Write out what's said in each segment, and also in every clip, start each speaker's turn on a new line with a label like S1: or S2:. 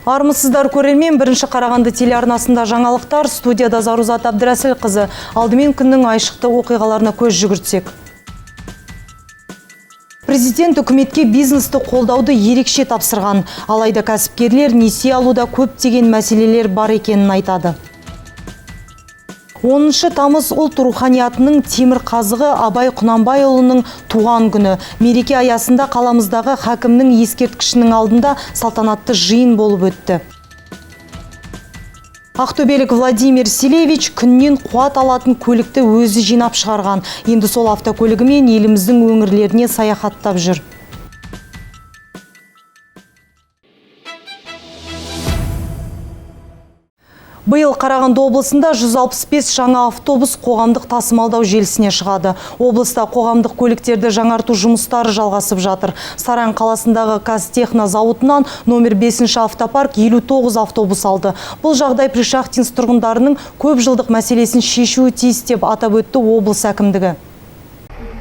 S1: Армысыздар көрермен, бірінші Қарағанды телеарнасында жаңалықтар, студияда Зарузат Абдырасыл қызы. Алдымен күннің айшықты оқиғаларына көз жүгіртсек. Президент үкіметке бизнесті қолдауды ерекше тапсырған. Алайда кәсіпкерлер несие алуда көптеген мәселелер бар екенін айтады. 10 тамыз ұлт руханиятының темір қазығы Абай Құнанбайұлының туған күні. Мереке аясында қаламыздағы хакімнің ескерткішінің алдында салтанатты жиын болып өтті. Ақтөбелік Владимир Селевич күннен қуат алатын көлікті өзі жинап шығарған. Енді сол автокөлігімен еліміздің өңірлеріне саяхаттап жүр. Биыл Қарағанды облысында 165 жаңа автобус қоғамдық тасымалдау желісіне шығады. Облыста қоғамдық көліктерді жаңарту жұмыстары жалғасып жатыр. Саран қаласындағы Қазтехно зауытынан номер 5 автопарк 59 автобус алды. Бұл жағдай Пришахтинск тұрғындарының көп жылдық мәселесін шешуі тиіс деп атап өтті облыс әкімдігі.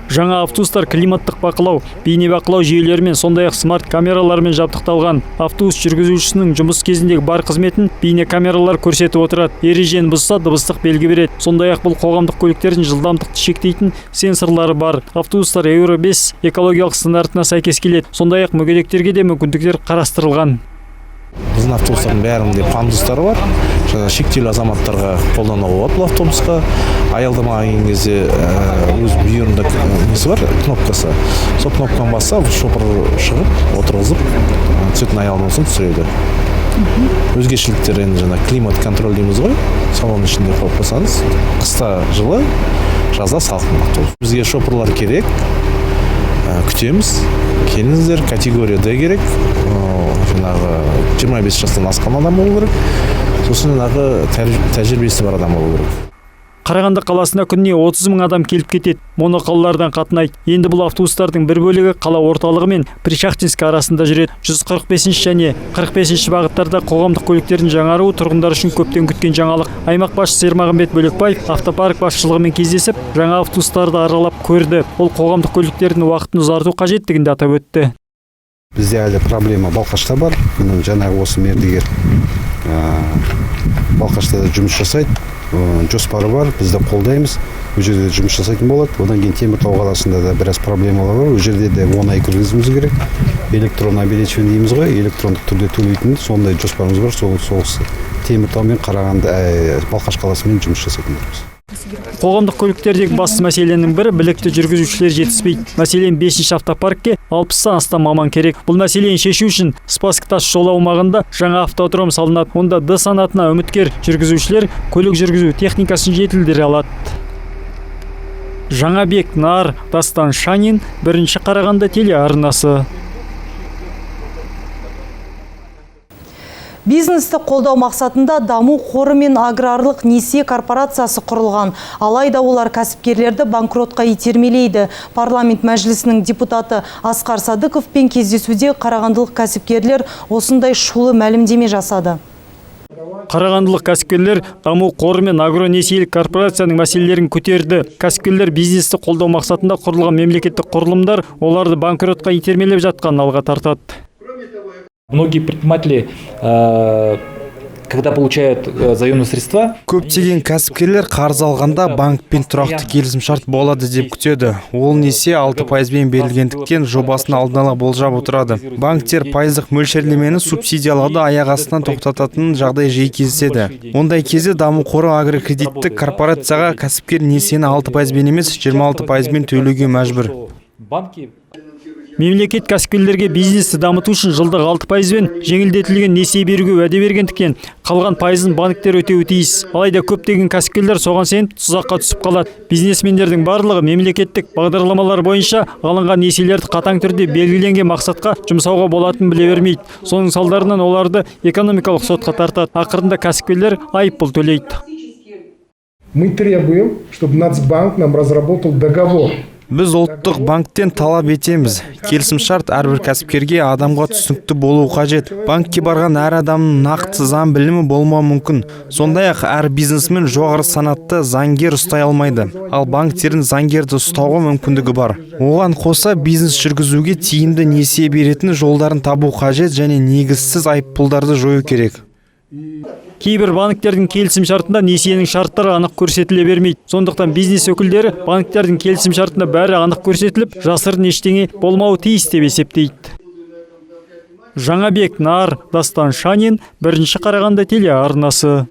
S2: Жаңа автобустар климаттық бақылау, бейнебақылау жүйелерімен, сондай-ақ смарт камералармен жабдықталған. Автобус жүргізушісінің жұмыс кезіндегі бар қызметін бейнекамералар көрсетіп отырады. Ережені бұзса дыбыстық белгі береді. Сондай-ақ бұл қоғамдық көліктердің жылдамдықты шектейтін сенсорлары бар. Автобустар Euro 5 экологиялық стандартына сәйкес келеді. Сондай-ақ мүгедектерге де мүмкіндіктер қарастырылған.
S3: Біздің автобустардың бәрінде пандустары бар. Шектеулі азаматтарға қолдануға болады бұл автобусқа. Аялдамаға келген кезде өз бүйірінде несі бар, кнопкасы. Сол кнопканы басса, шопыр шығып, отырғызып, түсетін аялдамасын түсіреді. Өзгешіліктер енді климат контроль дейміз ғой. Салон ішінде қойып қойсаңыз, қыста жылы, жазда салқын автобус. Бізге шопырлар керек. Күтеміз. Келіңіздер, категория D керек. 25 жастан асқан адам болу керек. Сосын тәжірибесі бар адам болу керек.
S2: Қарағанды қаласына күніне 30 мың адам келіп кетеді. Моноқалалардан қатынайды. Енді бұл автобустардың бір бөлігі қала орталығы мен Пришахтинск арасында жүреді. 145 және 45 бағыттарда қоғамдық көліктердің жаңаруы тұрғындар үшін көптен күткен жаңалық. Аймақ басшысы Ермағанбет Бөлекбаев автопарк басшылығымен кездесіп, жаңа автобустарды аралап көрді. Ол қоғамдық көліктердің уақытын ұзарту қажеттігін атап өтті.
S4: Бізде әлі проблема Балқашта бар. Жаңағы осы мердігер Балқашта жұмыс жасайды. Жоспары бар, бізді қолдаймыз. Ол жерде жұмыс жасайтын болады. Одан кейін Теміртау қаласында да біраз проблемалар бар. Ол жерде де оңай кіргізуіміз керек. Электронды обеспечение дейміз ғой, электрондық түрде төлейтін сондай жоспарымыз бар. Сол Теміртау мен Қарағанды, Балқаш қаласымен жұмыс жасайтынбыз.
S2: Қоғамдық көліктердегі басты мәселенің бірі білікті жүргізушілер жетіспейді. Мәселен 5 автопаркке 60-тан астам маман керек. Бұл мәселені шешу үшін Спасск тас жол аумағында жаңа автодром салынады. Онда Д санатына үміткер жүргізушілер көлік жүргізу техникасын жетілдіре алады. Жаңабек Нар, Дастан Шанин, бірінші Қарағанды телеарнасы.
S1: Бизнесті қолдау мақсатында даму қоры мен аграрлық несие корпорациясы құрылған. Алайда олар кәсіпкерлерді банкротқа итермелейді. Парламент мәжілісінің депутаты Асқар Садықовпен кездесуде қарағандылық кәсіпкерлер осындай шулы мәлімдеме жасады.
S2: Қарағандылық кәсіпкерлер даму қоры мен агронесиелік корпорацияның мәселелерін көтерді. Кәсіпкерлер бизнесті қолдау мақсатында құрылған мемлекеттік құрылымдар оларды банкротқа итермелеп жатқанын алға тартады.
S5: Многие предприниматели, когда получают заемные средства,
S6: көптеген кәсіпкерлер қарыз алғанда банкпен тұрақты келісімшарт болады деп күтеді. Ол несие 6%-бен берілгендіктен жобасын алдын ала болжап отырады. Банктер пайыздық мөлшерлемені субсидиялауды аяқ астынан тоқтататын жағдай жиі кездеседі. Ондай кезде даму қоры агрокредиттік корпорацияға кәсіпкер несиені 6%-бен емес 26%-бен төлеуге мәжбүр.
S2: Мемлекет кәсіпкерлерге бизнесті дамыту үшін жылдық 6%-бен жеңілдетілген несие беруге уәде бергендіктен, қалған пайызын банктер өтеуі тиіс. Алайда көптеген кәсіпкерлер соған сеніп тұзаққа түсіп қалады. Бизнесмендердің барлығы мемлекеттік бағдарламалар бойынша алынған несиелерді қатаң түрде белгіленген мақсатқа жұмсауға болатынын біле бермейді. Соның салдарынан оларды экономикалық сотқа тартады. Ақырында кәсіпкерлер айыппұл төлейді.
S7: Мы требуем, чтобы Нацбанк нам разработал договор
S6: Біз ұлттық банктен талап етеміз. Келісімшарт әрбір кәсіпкерге адамға түсінікті болуы қажет. Банкке барған әр адамның нақты заң білімі болмауы мүмкін. Сондай-ақ әр бизнесмен жоғары санатты заңгер ұстай алмайды. Ал банктердің заңгерді ұстауға мүмкіндігі бар. Оған қоса бизнес жүргізуге тиімді несие беретін жолдарын табу қажет және негізсіз айыппұлдарды жою керек.
S2: Кейбір банктердің келісім шартында несиенің шарттары анық көрсетіле бермейді. Сондықтан бизнес өкілдері банктердің келісім шартында бәрі анық көрсетіліп, жасырын ештеңе болмауы тиіс деп есептейді. Жаңабек Нар, Дастан Шанин, Бірінші Қарағанды телеарнасы.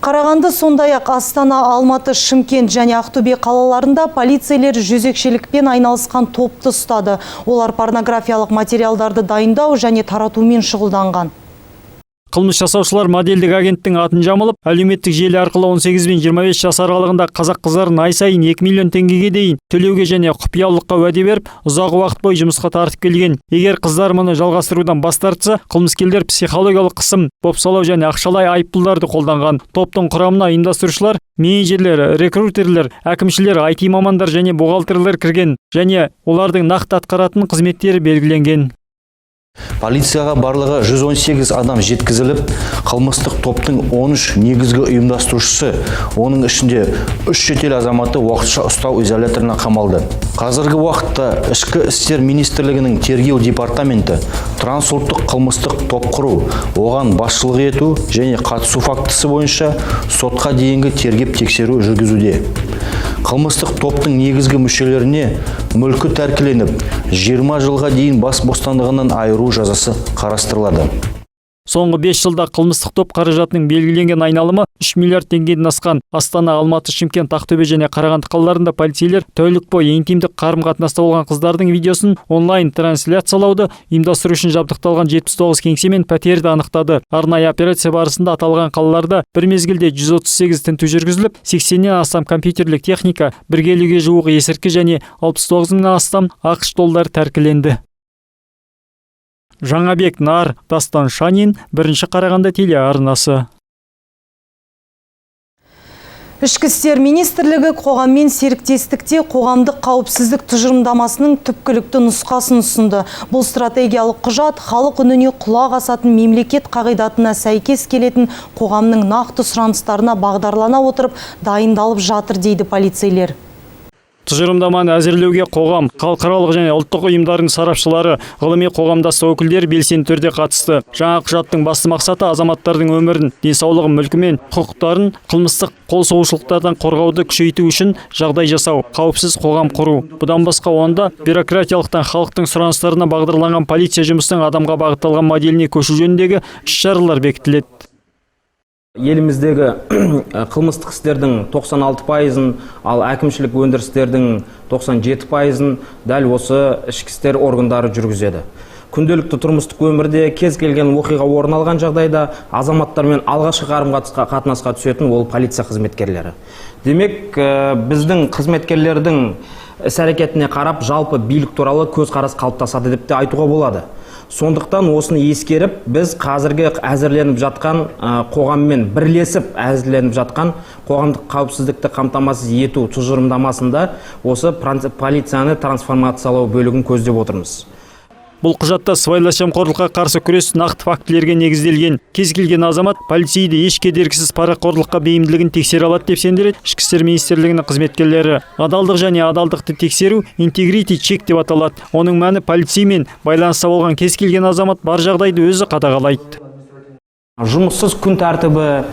S1: Қарағанды, сондай-ақ Астана, Алматы, Шымкент және Ақтөбе қалаларында полицейлер жезөкшелікпен айналысқан топты ұстады. Олар порнографиялық материалдарды дайындау және таратумен шұғылданған.
S2: Қылмыс жасаушылар модельдік агенттің атын жамылып, әлеуметтік желі арқылы 18 бен 25 жас аралығында қазақ қыздарын ай сайын 2 миллион теңгеге дейін төлеуге және құпиялылыққа уәде беріп, ұзақ уақыт бойы жұмысқа тартып келген. Егер қыздар мұны жалғастырудан бас тартса, қылмыскерлер психологиялық қысым, бопсалау және ақшалай айыппұлдарды қолданған. Топтың құрамына ұйымдастырушылар, менеджерлер, рекрутерлер, әкімшілер, IT мамандар және бухгалтерлер кірген және олардың нақты атқаратын қызметтері белгіленген.
S7: Полицияға барлығы 118 адам жеткізіліп, қылмыстық топтың 13 негізгі ұйымдастырушысы, оның ішінде 3 шетел азаматы уақытша ұстау изоляторына қамалды. Қазіргі уақытта Ішкі істер министрлігінің тергеу департаменті трансұлттық қылмыстық топ құру, оған басшылық ету және қатысу фактісі бойынша сотқа дейінгі тергеп тексеру жүргізуде. Қылмыстық топтың негізгі мүшелеріне мүлкі тәркіленіп, 20 жылға дейін бас бостандығынан айыру жазасы қарастырылады.
S2: Соңғы 5 жылда қылмыстық топ қаражатының белгіленген айналымы 3 миллиард теңгеден асқан. Астана, Алматы, Шымкент, Ақтөбе және Қарағанды қалаларында полицейлер тәулік бойы интимдік қарым-қатынаста болған қыздардың видеосын онлайн трансляциялауды ұйымдастыру үшін жабдықталған 79 кеңсе мен пәтерді анықтады. Арнайы операция барысында аталған қалаларда бір мезгілде 138 тінту жүргізіліп, 80-нен астам компьютерлік техника, 1 келіге жуық есірткі және 69-нан астам ақш доллары тәркіленді. Жаңабек Нар, Дастан Шанин, Бірінші Қарағанды телеарнасы.
S1: Ішкі істер министрлігі қоғаммен серіктестікте қоғамдық қауіпсіздік тұжырымдамасының түпкілікті нұсқасын ұсынды. Бұл стратегиялық құжат халық үніне құлақ асатын мемлекет қағидатына сәйкес келетін қоғамның нақты сұраныстарына бағдарлана отырып дайындалып жатыр дейді полицейлер.
S2: Тұжырымдаманы әзірлеуге қоғам, халықаралық және ұлттық ұйымдардың сарапшылары, ғылыми қоғамдастық өкілдері белсенді түрде қатысты. Жаңа құжаттың басты мақсаты азаматтардың өмірін, денсаулығын, мүлкі мен құқықтарын қылмыстық қолсоғушылықтардан қорғауды күшейту үшін жағдай жасау, қауіпсіз қоғам құру. Бұдан басқа онда бюрократиялықтан халықтың сұраныстарына бағдарланған полиция жұмысының адамға бағытталған моделіне көшу жөніндегі іс-шаралар бекітіледі.
S8: Еліміздегі қылмыстық істердің 96%-ын, ал әкімшілік өндірістердің 97%-ын дәл осы ішкі істер органдары жүргізеді. Күнделікті тұрмыстық өмірде кез келген оқиға орын алған жағдайда азаматтармен алғашқы қарым-қатынасқа түсетін ол полиция қызметкерлері. Демек, біздің қызметкерлердің іс-әрекетіне қарап жалпы билік туралы көзқарас қалыптасады деп те айтуға болады. Сондықтан осыны ескеріп, біз қазіргі әзірленіп жатқан қоғаммен бірлесіп әзірленіп жатқан қоғамдық қауіпсіздікті қамтамасыз ету тұжырымдамасында осы полицияны трансформациялау бөлігін көздеп отырмыз.
S2: Бұл құжатта сыбайлас жемқорлыққа қарсы күрес нақты фактілерге негізделген. Кез келген азамат полицейді еш кедергісіз парақорлыққа бейімділігін тексере алады деп сендіреді Ішкі істер министрлігінің қызметкерлері. Адалдық және адалдықты тексеру интегрити чек деп аталады. Оның мәні полицеймен байланыста болған кез келген азамат бар жағдайды өзі қадағалайды.
S8: Жұмыссыз күн тәртібі,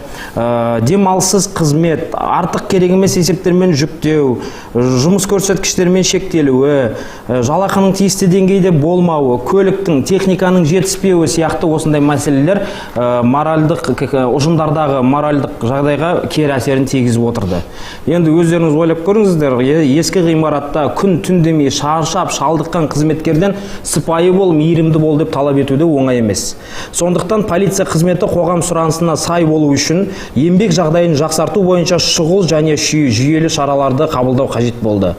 S8: демалыссыз қызмет, артық керек емес есептермен жүктеу, жұмыс көрсеткіштермен шектелуі, жалақының тиісті деңгейде болмауы, көліктің, техниканың жетіспеуі сияқты осындай мәселелер моральдық ұжымдардағы моральдық жағдайға кері әсерін тигізіп отырды. Енді өздеріңіз ойлап көріңіздер, ескі ғимаратта күн түн демей шаршап шалдыққан қызметкерден сыпайы бол, мейірімді бол деп талап етуде оңай емес. Сондықтан полиция қызметі қоғам сұранысына сай болу үшін еңбек жағдайын жақсарту бойынша шұғыл және жүйелі шараларды қабылдау қажет болды.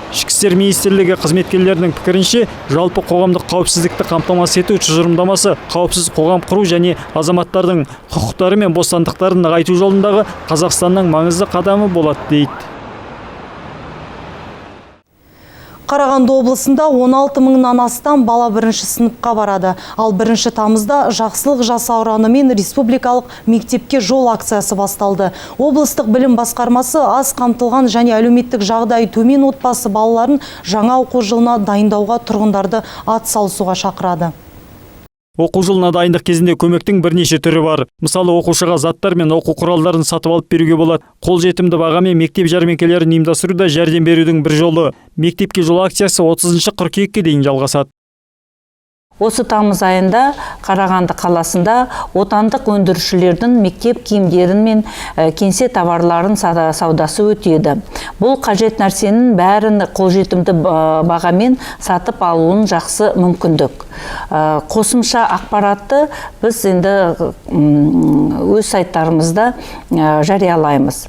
S2: Ішкі істер министрлігі қызметкерлерінің пікірінше, жалпы қоғамдық қауіпсіздікті қамтамасыз ету тұжырымдамасы қауіпсіз қоғам құру және азаматтардың құқықтары мен бостандықтарын нығайту жолындағы Қазақстанның маңызды қадамы болады дейді.
S1: Қарағанды облысында 16 мыңнан астам бала бірінші сыныпқа барады. Ал 1 тамызда жақсылық жаса ұранымен республикалық мектепке жол акциясы басталды. Облыстық білім басқармасы аз қамтылған және әлеуметтік жағдайы төмен отбасы балаларын жаңа оқу жылына дайындауға тұрғындарды атсалысуға шақырады.
S2: Оқу жылына дайындық кезінде көмектің бірнеше түрі бар. Мысалы, оқушыға заттар мен оқу құралдарын сатып алып беруге болады. Қолжетімді бағамен мектеп жәрмеңкелерін ұйымдастыруда жәрдем берудің бір жолы. Мектепке жол акциясы 30 қыркүйекке дейін жалғасады.
S9: Осы тамыз айында Қарағанды қаласында отандық өндірушілердің мектеп киімдерін мен кеңсе товарларын саудасы өтеді. Бұл қажет нәрсенің бәрін қолжетімді бағамен сатып алуын жақсы мүмкіндік. Қосымша ақпаратты біз енді өз сайттарымызда жариялаймыз.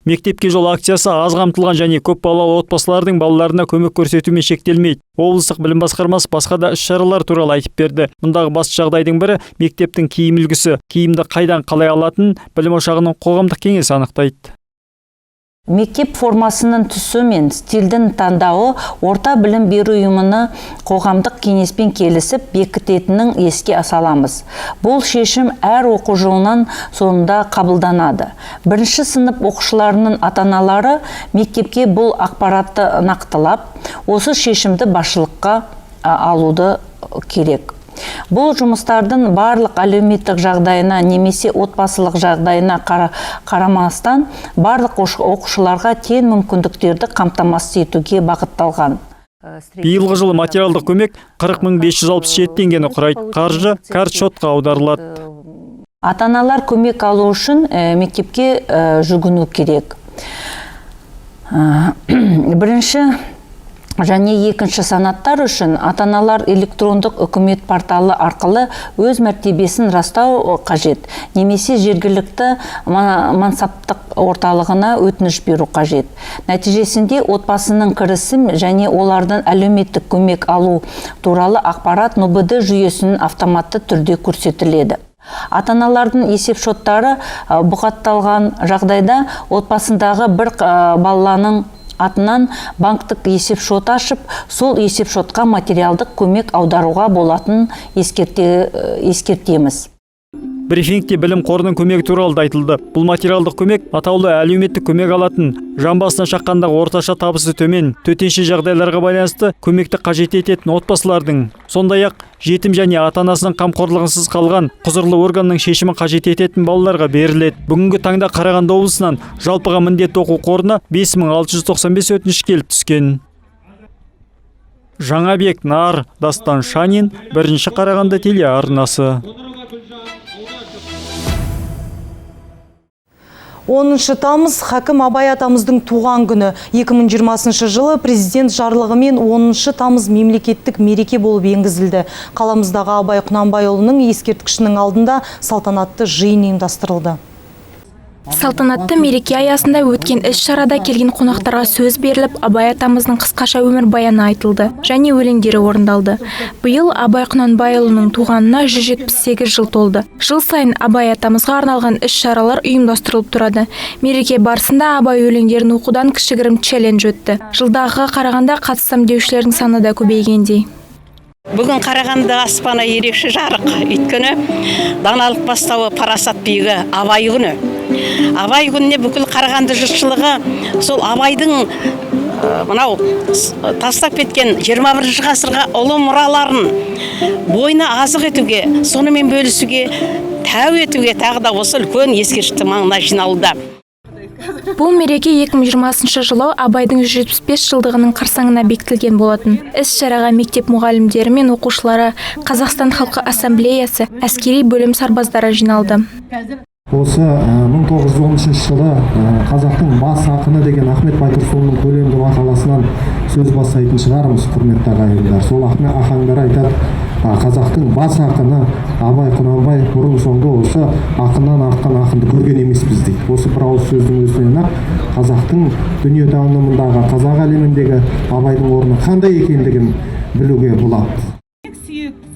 S2: Мектепке жол акциясы аз қамтылған және көп балалы отбасылардың балаларына көмек көрсетумен шектелмейді. Облыстық білім басқармасы басқа да іс-шаралар туралы айтып берді. Мұндағы басты жағдайдың бірі мектептің киім үлгісі. Киімді қайдан қалай алатын білім ошағының қоғамдық кеңесі анықтайды.
S9: Мектеп формасының түсі мен стильдің таңдауы орта білім беру ұйымына қоғамдық кеңеспен келісіп бекітетінін еске саламыз. Бұл шешім әр оқу жылынан соңында қабылданады. 1 сынып оқушыларының ата-аналары мектепке бұл ақпаратты нақтылап, осы шешімді басшылыққа алуды керек. Бұл жұмыстардың барлық әлеуметтік жағдайына немесе отбасылық жағдайына қарамастан барлық оқушыларға тең мүмкіндіктерді қамтамасыз етуге бағытталған.
S2: Биылғы жылы материалдық көмек 40.567 теңгені құрайды. Қаржы карт-шотқа аударылады.
S9: Ата-аналар көмек алу үшін мектепке жүгіну керек. Бірінші және екінші санаттар үшін ата-аналар электрондық үкімет порталы арқылы өз мәртебесін растау қажет, немесе жергілікті мансаптық орталығына өтініш беру қажет. Нәтижесінде отбасының кірісі және олардың әлеуметтік көмек алу туралы ақпарат НУБД жүйесінің автоматты түрде көрсетіледі. Ата-аналардың есепшоттары бұғатталған жағдайда отбасындағы бір баланың атынан банктік есепшот ашып, сол есепшотқа материалдық көмек аударуға болатын ескертеміз.
S2: Брифингте білім қорының көмегі туралы айтылды. Бұл материалдық көмек атаулы әлеуметтік көмек алатын, жан басына шаққандағы орташа табысы төмен, төтенше жағдайларға байланысты көмекті қажет ететін отбасылардың, сондай-ақ жетім және ата-анасының қамқорлығынсыз қалған құзырлы органның шешімін қажет ететін балаларға беріледі. Бүгінгі таңда Қарағанды облысынан жалпыға міндетті оқу қорына 5695 өтініш келіп түскен. Жаңабек Нар, Дастан Шанин, 1 Қарағанды телеарнасы.
S1: 10 тамыз Хакім Абай атамыздың туған күні. 2020 жылы президент жарлығымен 10 тамыз мемлекеттік мереке болып енгізілді. Қаламыздағы Абай Құнанбайұлының ескерткішінің алдында салтанатты жиын ұйымдастырылды.
S10: Салтанатты мереке аясында өткен іс-шарада келген қонақтарға сөз беріліп, Абай атамыздың қысқаша өмір баяны айтылды және өлеңдері орындалды. Биыл Абай Құнанбайұлының туғанына 178 жыл толды. Жыл сайын Абай атамызға арналған іс-шаралар ұйымдастырылып тұрады. Мереке барысында Абай өлеңдерін оқудан кішігірім челлендж өтті. Жылдағыға қарағанда қатысам деушілердің саны да көбейгендей.
S11: Бүгін Қарағанды аспаны ерекше жарық. Өйткені даналық бастауы парасат биігі Абай күні. Абай күніне бүкіл Қарағанды жұртшылығы сол Абайдың мынау тастап кеткен 21 ғасырға ұлы мұраларын бойына азық етуге, сонымен бөлісуге, тәу етуге тағы да осы үлкен ескерткіштің маңына жиналуда.
S10: Бұл мереке 2020 жылы Абайдың 175 жылдығының қарсаңына бекітілген болатын. Іс-шараға мектеп мұғалімдері мен оқушылары, Қазақстан Халқы Ассамблеясы, әскери бөлім сарбаздары жиналды.
S12: Осы 1913 жылы қазақтың бас ақыны деген Ахмет Байтұрсынұлының көлемді мақаласынан сөз бастайтын шығармыз, құрметті ағайындар. Сол ақаңдар айтады, қазақтың бас ақыны Абай Құнанбай бұрын соңды осы ақыннан аққан ақынды көрген емеспіз дейді. Осы бір ауыз сөздің өзінен ақ қазақтың дүниетанымындағы, қазақ әлеміндегі Абайдың орны қандай екендігін білуге болады.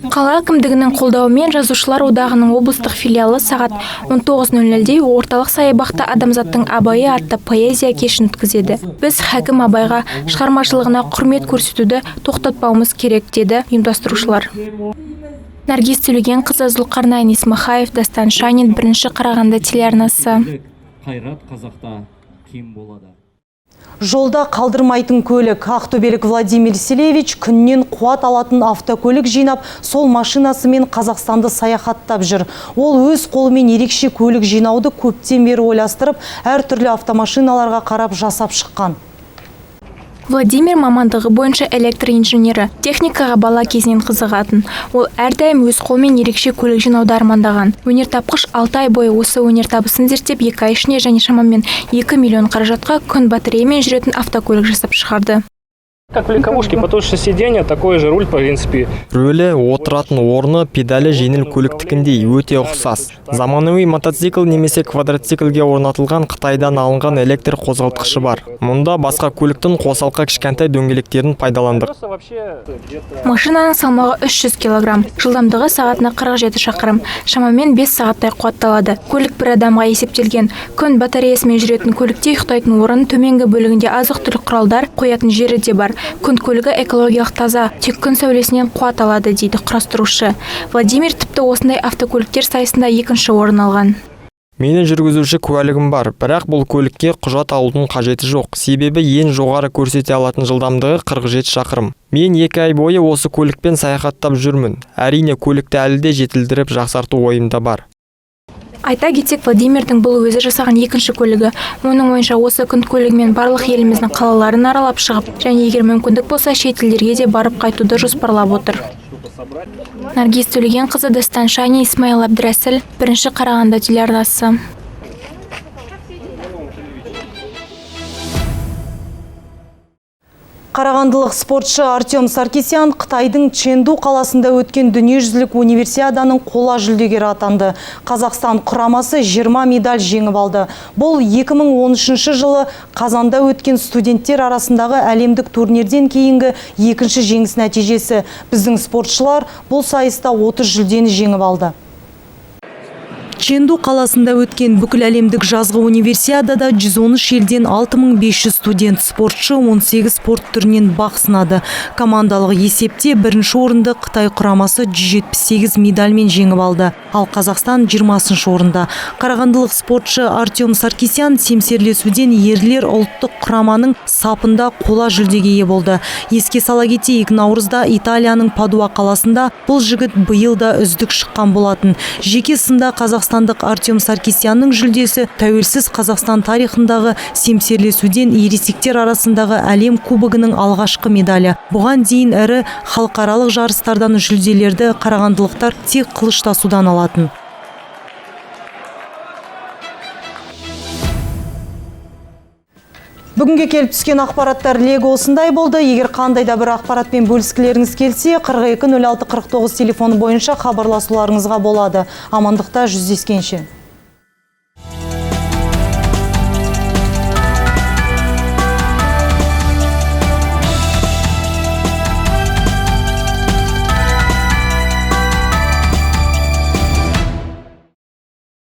S10: Қала әкімдігінің қолдауымен жазушылар одағының облыстық филиалы сағат 19:00-де орталық саябақта адамзаттың Абайы атты поэзия кешін өткізеді. Біз хәкім Абайға шығармашылығына құрмет көрсетуді тоқтатпауымыз керек, деді ұйымдастырушылар. Наргиз Төлегенқызы, Зұлқарнайын Исмахаев, Дастан Шанин, Бірінші Қарағанды телеарнасы.
S2: Қайрат қазақта кем болады.
S1: Жолда қалдырмайтын көлік. Ақтөбелік Владимир Селевич күннен қуат алатын автокөлік жинап, сол машинасымен Қазақстанды саяхаттап жүр. Ол өз қолымен ерекше көлік жинауды көптен бері ойластырып, әртүрлі автомашиналарға қарап жасап шыққан.
S10: Владимир мамандығы бойынша электр инженері, техникаға бала кезінен қызығатын. Ол әрдайым өз қолмен ерекше көлік жинауды армандаған. Өнертапқыш 6 ай бойы осы өнертабысын зерттеп, 2 ай ішіне және шамамен 2 миллион қаражатқа күн батареямен жүретін автокөлік жасап шығарды.
S2: Как в легковушке, потому что сиденье такой же руль, в принципе.
S13: Рөлі, отыратын орны, педалі жеңіл көліктікіндей өте ұқсас. Заманауи мотоцикл немесе квадроциклге орнатылған Қытайдан алынған электр қозғалтқышы бар. Мұнда басқа көліктің қосалқы кішкентай дөңгелектерін пайдаландық.
S10: Машинаның салмағы 300 кг, жылдамдығы сағатына 47 шақырым, шамамен 5 сағаттай қуатталады. Көлік бір адамға есептелген. Күн батареясымен жүретін көлікте ұйықтайтын орын, төменгі бөлігінде азық-түлік құралдар қоятын жері де бар. Күн көлігі экологиялық таза, тек күн сәулесінен қуат алады, дейді құрастырушы. Владимир тіпті осындай автокөліктер сайысында 2-ші орын алған.
S13: Мені жүргізуші куәлігім бар, бірақ бұл көлікке құжат алудың қажеті жоқ. Себебі ең жоғары көрсете алатын жылдамдығы 47 шақырым. Мен 2 ай бойы осы көлікпен саяхаттап жүрмін. Әрине, көлікті әлі де жетілдіріп жақсарту ойымда бар.
S10: Айта кетсек, Владимирдің бұл өзі жасаған 2-ші көлігі. Оның ойынша осы күн көлігімен барлық еліміздің қалаларын аралап шығып, және егер мүмкіндік болса, шет елдерге де барып қайтуды жоспарлап отыр. Наргиз Төлегенқызы, Дастан Шанин, Исмаил Абдрасіл, Бірінші Қарағанды телеарнасы.
S1: Қарағандылық спортшы Артем Саркисян Қытайдың Чэнду қаласында өткен дүниежүзілік универсиаданың қола жүлдегері атанды. Қазақстан құрамасы 20 медаль жеңіп алды. Бұл 2013 жылы Қазанда өткен студенттер арасындағы әлемдік турнирден кейінгі 2-ші жеңіс нәтижесі. Біздің спортшылар бұл сайыста 30 жүлдені жеңіп алды. Чэнду қаласында өткен бүкіл әлемдік жазғы универсиадада 113 елден 6500 студент спортшы 18 спорт түрінен бақ сынады. Командалық есепте бірінші орынды Қытай құрамасы 178 медальмен жеңіп алды, ал Қазақстан 20-ші орында. Қарағандылық спортшы Артем Саркисян семсерлесуден ерлер ұлттық құраманың сапында қола жүлдеге ие болды. Еске сала кетейік, наурызда Италияның Падуа қаласында бұл жігіт биыл да үздік шыққан болатын. Жеке сында қазақстандық Артем Саркисянның жүлдесі тәуелсіз Қазақстан тарихындағы семсерлесуден ересектер арасындағы әлем кубогының алғашқы медалі. Бұған дейін ірі халықаралық жарыстардан жүлделерді қарағандылықтар тек қылыштасудан алатын. Бүгінге келіп түскен ақпараттар легі осындай болды. Егер қандай да бір ақпаратпен бөліскілеріңіз келсе, 42 06 49 телефоны бойынша хабарласуларыңызға болады. Амандықта жүздескенше.